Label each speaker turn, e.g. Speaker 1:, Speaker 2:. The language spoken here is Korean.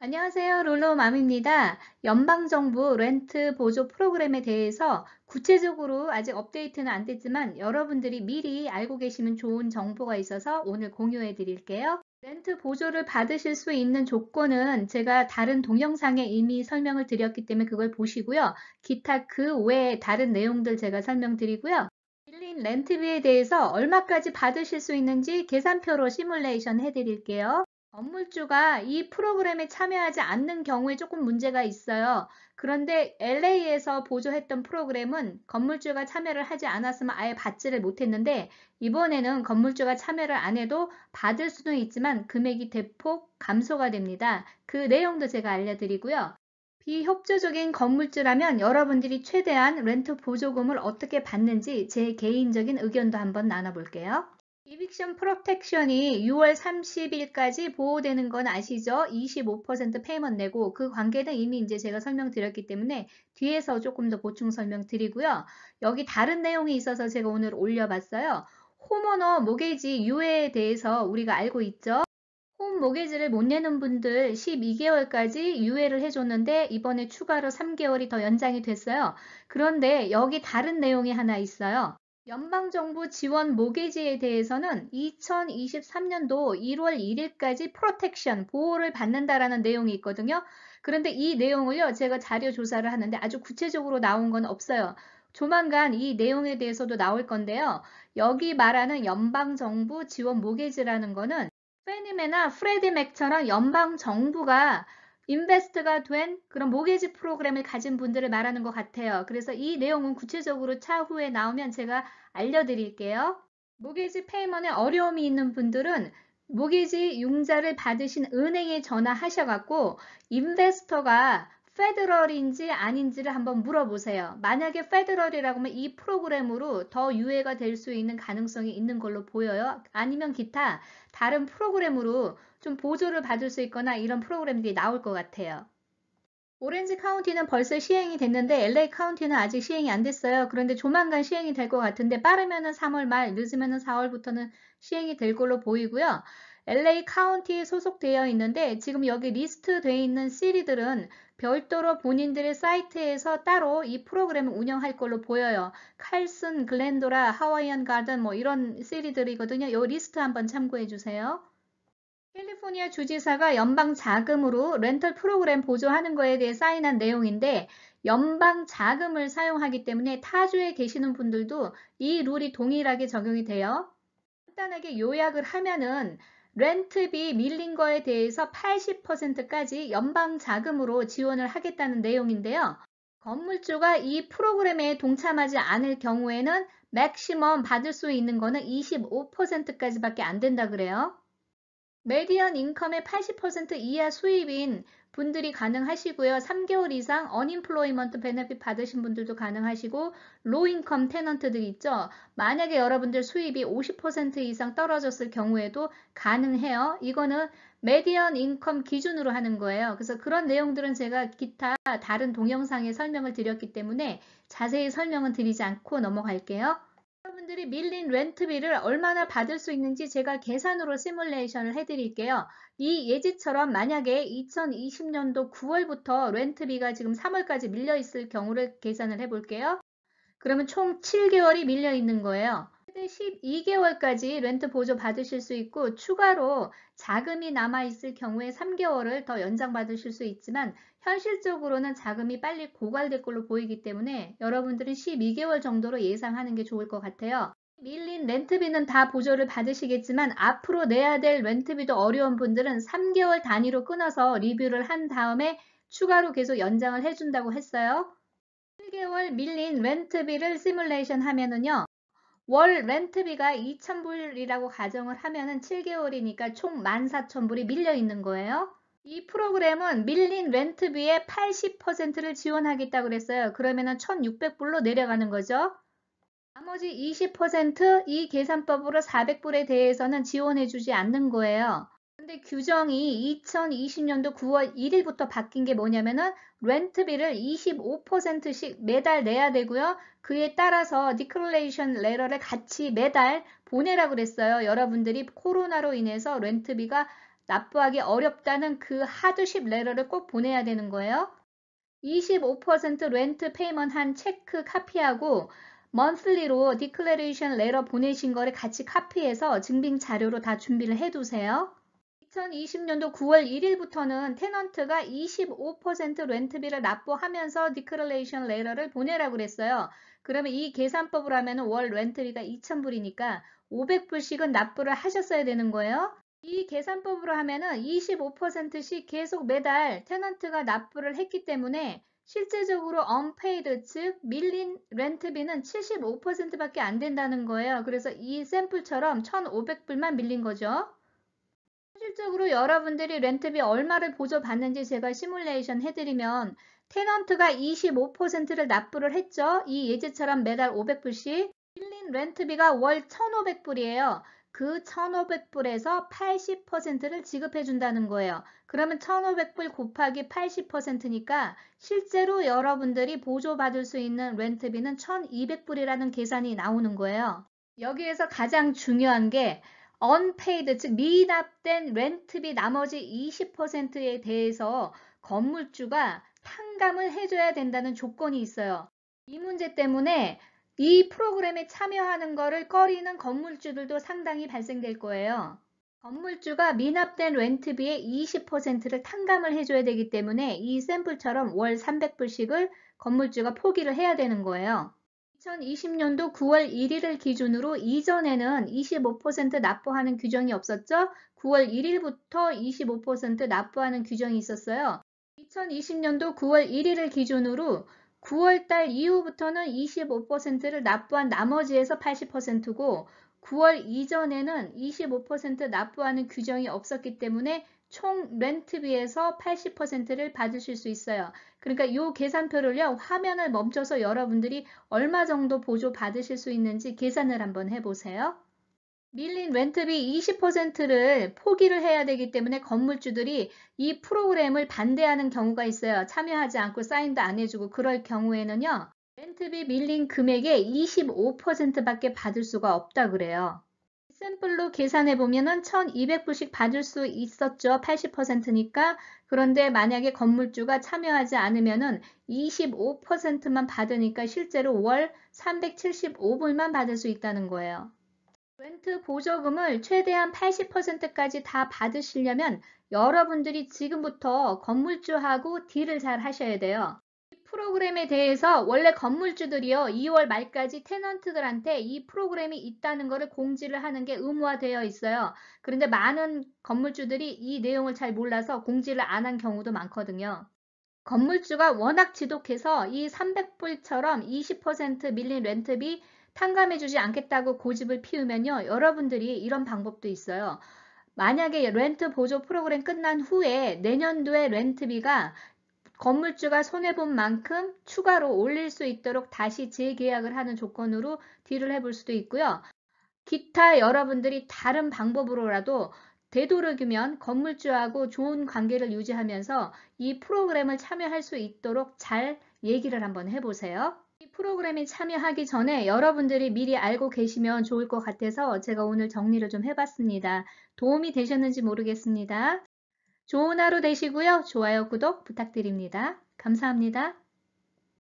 Speaker 1: 안녕하세요. 롤로맘입니다. 연방정부 렌트 보조 프로그램에 대해서 구체적으로 아직 업데이트는 안 됐지만 여러분들이 미리 알고 계시면 좋은 정보가 있어서 오늘 공유해 드릴게요. 렌트 보조를 받으실 수 있는 조건은 제가 다른 동영상에 이미 설명을 드렸기 때문에 그걸 보시고요. 기타 그 외에 다른 내용들 제가 설명드리고요. 빌린 렌트비에 대해서 얼마까지 받으실 수 있는지 계산표로 시뮬레이션 해드릴게요. 건물주가 이 프로그램에 참여하지 않는 경우에 조금 문제가 있어요. 그런데 LA에서 보조했던 프로그램은 건물주가 참여를 하지 않았으면 아예 받지를 못했는데 이번에는 건물주가 참여를 안 해도 받을 수는 있지만 금액이 대폭 감소가 됩니다. 그 내용도 제가 알려드리고요. 비협조적인 건물주라면 여러분들이 최대한 렌트 보조금을 어떻게 받는지 제 개인적인 의견도 한번 나눠볼게요. 이빅션 프로텍션이 6월 30일까지 보호되는 건 아시죠? 25% 페이먼트 내고 그 관계는 이미 이제 제가 설명드렸기 때문에 뒤에서 조금 더 보충 설명드리고요. 여기 다른 내용이 있어서 제가 오늘 올려봤어요. 홈오너 모게지 유예에 대해서 우리가 알고 있죠? 홈 모게지를 못 내는 분들 12개월까지 유예를 해줬는데 이번에 추가로 3개월이 더 연장이 됐어요. 그런데 여기 다른 내용이 하나 있어요. 연방정부 지원 모게지에 대해서는 2023년도 1월 1일까지 프로텍션, 보호를 받는다라는 내용이 있거든요. 그런데 이 내용을요, 제가 자료 조사를 하는데 아주 구체적으로 나온 건 없어요. 조만간 이 내용에 대해서도 나올 건데요. 여기 말하는 연방정부 지원 모게지라는 거는 페니메나 프레디맥처럼 연방정부가 인베스트가 된 그런 모게지 프로그램을 가진 분들을 말하는 것 같아요. 그래서 이 내용은 구체적으로 차후에 나오면 제가 알려드릴게요. 모게지 페이먼에 어려움이 있는 분들은 모게지 융자를 받으신 은행에 전화하셔갖고 인베스터가 페더럴인지 아닌지를 한번 물어보세요. 만약에 페더럴이라고 하면 이 프로그램으로 더 유예가 될 수 있는 가능성이 있는 걸로 보여요. 아니면 기타 다른 프로그램으로 좀 보조를 받을 수 있거나 이런 프로그램들이 나올 것 같아요. 오렌지 카운티는 벌써 시행이 됐는데 LA 카운티는 아직 시행이 안 됐어요. 그런데 조만간 시행이 될 것 같은데 빠르면은 3월 말, 늦으면은 4월부터는 시행이 될 걸로 보이고요. LA 카운티에 소속되어 있는데 지금 여기 리스트 되어 있는 시리들은 별도로 본인들의 사이트에서 따로 이 프로그램을 운영할 걸로 보여요. 칼슨, 글렌도라, 하와이안 가든 뭐 이런 시리들이거든요. 이 리스트 한번 참고해 주세요. 캘리포니아 주지사가 연방 자금으로 렌털 프로그램 보조하는 거에 대해 사인한 내용인데 연방 자금을 사용하기 때문에 타주에 계시는 분들도 이 룰이 동일하게 적용이 돼요. 간단하게 요약을 하면은 렌트비 밀린 거에 대해서 80%까지 연방 자금으로 지원을 하겠다는 내용인데요. 건물주가 이 프로그램에 동참하지 않을 경우에는 맥시멈 받을 수 있는 거는 25%까지밖에 안 된다 그래요. 메디언 인컴의 80% 이하 수입인 분들이 가능하시고요. 3개월 이상 언임플로이먼트 베네핏 받으신 분들도 가능하시고 로우 인컴 테넌트들 있죠. 만약에 여러분들 수입이 50% 이상 떨어졌을 경우에도 가능해요. 이거는 메디언 인컴 기준으로 하는 거예요. 그래서 그런 내용들은 제가 기타 다른 동영상에 설명을 드렸기 때문에 자세히 설명은 드리지 않고 넘어갈게요. 여러분들이 밀린 렌트비를 얼마나 받을 수 있는지 제가 계산으로 시뮬레이션을 해드릴게요. 이 예지처럼 만약에 2020년도 9월부터 렌트비가 지금 3월까지 밀려 있을 경우를 계산을 해볼게요. 그러면 총 7개월이 밀려 있는 거예요. 최대 12개월까지 렌트 보조 받으실 수 있고 추가로 자금이 남아 있을 경우에 3개월을 더 연장받으실 수 있지만 현실적으로는 자금이 빨리 고갈될 걸로 보이기 때문에 여러분들은 12개월 정도로 예상하는 게 좋을 것 같아요. 밀린 렌트비는 다 보조를 받으시겠지만 앞으로 내야 될 렌트비도 어려운 분들은 3개월 단위로 끊어서 리뷰를 한 다음에 추가로 계속 연장을 해준다고 했어요. 7개월 밀린 렌트비를 시뮬레이션 하면은요. 월 렌트비가 2,000불이라고 가정을 하면은 7개월이니까 총 14,000불이 밀려 있는 거예요. 이 프로그램은 밀린 렌트비의 80%를 지원하겠다고 그랬어요. 그러면은 1,600불로 내려가는 거죠. 나머지 20% 계산법으로 400불에 대해서는 지원해주지 않는 거예요. 근데 규정이 2020년도 9월 1일부터 바뀐 게 뭐냐면은 렌트비를 25%씩 매달 내야 되고요. 그에 따라서 디클레이션 레터를 같이 매달 보내라고 그랬어요. 여러분들이 코로나로 인해서 렌트비가 납부하기 어렵다는 그 하드십 레터를 꼭 보내야 되는 거예요. 25% 렌트 페이먼트 한 체크 카피하고 monthly로 디클래레이션 레터 보내신 거를 같이 카피해서 증빙 자료로 다 준비를 해 두세요. 2020년도 9월 1일부터는 테넌트가 25% 렌트비를 납부하면서 디클래레이션 레터를 보내라고 그랬어요. 그러면 이 계산법으로 하면 월 렌트비가 2,000불이니까 500불씩은 납부를 하셨어야 되는 거예요. 이 계산법으로 하면은 25%씩 계속 매달 테넌트가 납부를 했기 때문에 실제적으로 unpaid, 즉 밀린 렌트비는 75%밖에 안 된다는 거예요. 그래서 이 샘플처럼 1,500불만 밀린 거죠. 실질적으로 여러분들이 렌트비 얼마를 보조받는지 제가 시뮬레이션 해드리면 테넌트가 25%를 납부를 했죠. 이 예제처럼 매달 500불씩. 빌린 렌트비가 월 1,500불이에요. 그 1,500불에서 80%를 지급해 준다는 거예요. 그러면 1,500불 곱하기 80%니까 실제로 여러분들이 보조받을 수 있는 렌트비는 1,200불이라는 계산이 나오는 거예요. 여기에서 가장 중요한 게 unpaid, 즉 미납된 렌트비 나머지 20%에 대해서 건물주가 탕감을 해줘야 된다는 조건이 있어요. 이 문제 때문에 이 프로그램에 참여하는 거를 꺼리는 건물주들도 상당히 발생될 거예요. 건물주가 미납된 렌트비의 20%를 탕감을 해줘야 되기 때문에 이 샘플처럼 월 300불씩을 건물주가 포기를 해야 되는 거예요. 2020년도 9월 1일을 기준으로 이전에는 25% 납부하는 규정이 없었죠. 9월 1일부터 25% 납부하는 규정이 있었어요. 2020년도 9월 1일을 기준으로 9월달 이후부터는 25%를 납부한 나머지에서 80%고 9월 이전에는 25% 납부하는 규정이 없었기 때문에 총 렌트비에서 80%를 받으실 수 있어요. 그러니까 이 계산표를요, 화면을 멈춰서 여러분들이 얼마 정도 보조 받으실 수 있는지 계산을 한번 해보세요. 밀린 렌트비 20%를 포기를 해야 되기 때문에 건물주들이 이 프로그램을 반대하는 경우가 있어요. 참여하지 않고 사인도 안 해주고 그럴 경우에는요. 렌트비 밀린 금액의 25%밖에 받을 수가 없다 그래요. 샘플로 계산해 보면은 1,200불씩 받을 수 있었죠. 80%니까. 그런데 만약에 건물주가 참여하지 않으면은 25%만 받으니까 실제로 월 375불만 받을 수 있다는 거예요. 렌트 보조금을 최대한 80%까지 다 받으시려면 여러분들이 지금부터 건물주하고 딜을 잘 하셔야 돼요. 이 프로그램에 대해서 원래 건물주들이요, 2월 말까지 테넌트들한테 이 프로그램이 있다는 것을 공지를 하는 게 의무화되어 있어요. 그런데 많은 건물주들이 이 내용을 잘 몰라서 공지를 안 한 경우도 많거든요. 건물주가 워낙 지독해서 이 300불처럼 20% 밀린 렌트비 탕감해주지 않겠다고 고집을 피우면요. 여러분들이 이런 방법도 있어요. 만약에 렌트 보조 프로그램 끝난 후에 내년도에 렌트비가 건물주가 손해본 만큼 추가로 올릴 수 있도록 다시 재계약을 하는 조건으로 딜을 해볼 수도 있고요. 기타 여러분들이 다른 방법으로라도 되도록이면 건물주하고 좋은 관계를 유지하면서 이 프로그램을 참여할 수 있도록 잘 얘기를 한번 해보세요. 이 프로그램에 참여하기 전에 여러분들이 미리 알고 계시면 좋을 것 같아서 제가 오늘 정리를 좀 해봤습니다. 도움이 되셨는지 모르겠습니다. 좋은 하루 되시고요. 좋아요, 구독 부탁드립니다. 감사합니다.